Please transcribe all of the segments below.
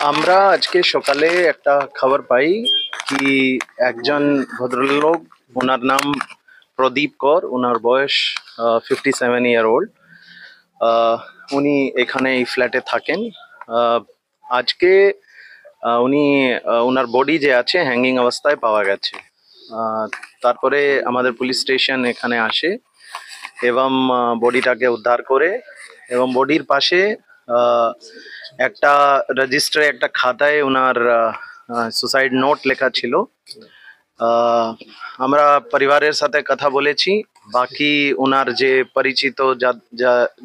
আমরা আজকে সকালে একটা খবর পাই কি একজন ভদ্রলোক, ওনার নাম প্রদীপ কর, ওনার বয়স 57 ইয়ার ওল্ড। উনি এখানে এই ফ্ল্যাটে থাকেন। আজকে উনি ওনার বডি যে আছে হ্যাঙ্গিং অবস্থায় পাওয়া গেছে। তারপরে আমাদের পুলিশ স্টেশন এখানে আসে এবং বডিটাকে উদ্ধার করে, এবং বডির পাশে একটা রেজিস্টারে একটা খাতায় ওনার সুসাইড নোট লেখা ছিল। আমরা পরিবারের সাথে কথা বলেছি, বাকি ওনার যে পরিচিত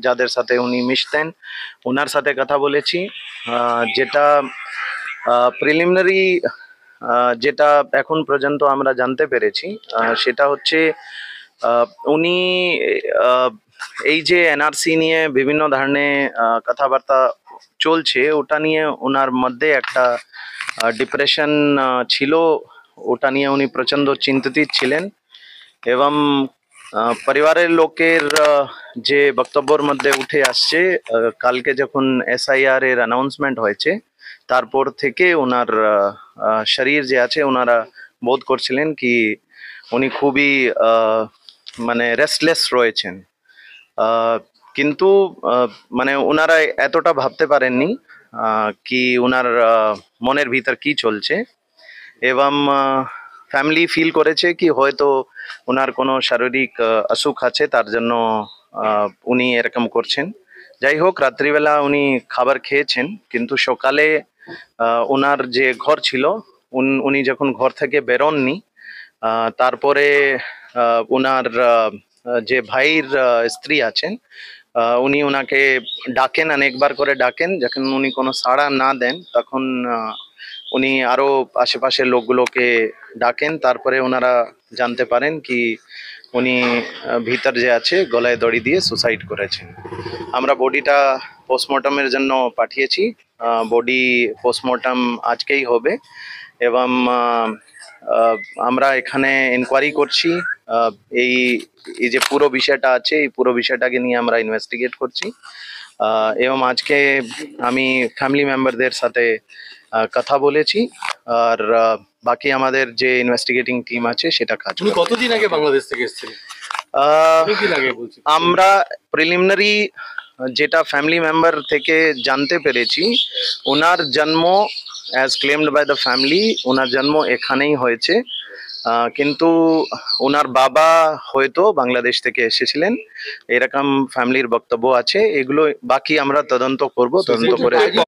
যাদের সাথে উনি মিশতেন ওনার সাথে কথা বলেছি। যেটা প্রিলিমিনারি যেটা এখন পর্যন্ত আমরা জানতে পেরেছি সেটা হচ্ছে উনি এই যে এনআরসি নিয়ে বিভিন্ন ধরনের কথাবার্তা চলছে, ওটা নিয়ে ওনার মধ্যে একটা ডিপ্রেশন ছিল। ওটা নিয়ে উনি প্রচন্ড চিন্তিত ছিলেন, এবং পরিবারের লোকের যে বক্তব্যের মধ্যে উঠে আসছে, কালকে যখন এসআইআর এর অ্যানাউন্সমেন্ট হয়েছে তারপর থেকে ওনার শরীর যে আছে ওনারা বোধ করছিলেন কি উনি খুবই মানে রেস্টলেস রয়েছেন। কিন্তু মানে ওনারা এতটা ভাবতে পারেননি কি ওনার মনের ভিতর কি চলছে, এবং ফ্যামিলি ফিল করেছে কি হয়তো ওনার কোনো শারীরিক অসুখ আছে, তার জন্য উনি এরকম করছেন। যাই হোক, রাত্রিবেলা উনি খাবার খেয়েছেন, কিন্তু সকালে ওনার যে ঘর ছিল উনি যখন ঘর থেকে বেরোননি, তারপরে ওনার যে ভাইয়ের স্ত্রী আছেন উনি ওনাকে ডাকেন, অনেকবার করে ডাকেন। যখন উনি কোনো সাড়া না দেন তখন উনি আরো আশেপাশের লোকগুলোকে ডাকেন। তারপরে ওনারা জানতে পারেন কি উনি ভিতর যে আছে গলায় দড়ি দিয়ে সুসাইড করেছেন। আমরা বডিটা পোস্টমর্টমের জন্য পাঠিয়েছি। বডি পোস্টমর্টম আজকেই হবে, এবং আমরা এখানে ইনকোয়ারি করছি। এই এই যে পুরো বিষয়টা আছে, এই পুরো বিষয়টাকে নিয়ে আমরা ইনভেস্টিগেট করছি, এবং আজকে আমি ফ্যামিলি মেম্বারদের সাথে কথা বলেছি, আর বাকি আমাদের যে ইনভেস্টিগেটিং টিম আছে সেটা কাজ করছে। কতদিন আগে বাংলাদেশ থেকে এসেছিলেন? আমরা প্রিলিমিনারি যেটা ফ্যামিলি মেম্বার থেকে জানতে পেরেছি, ওনার জন্ম as claimed by the family, ওনার জন্ম এখানেই হয়েছে, কিন্তু ওনার বাবা হয়তো বাংলাদেশ থেকে এসেছিলেন, এরকম ফ্যামিলির বক্তব্য আছে। এগুলো বাকি আমরা তদন্ত করব, তদন্ত করে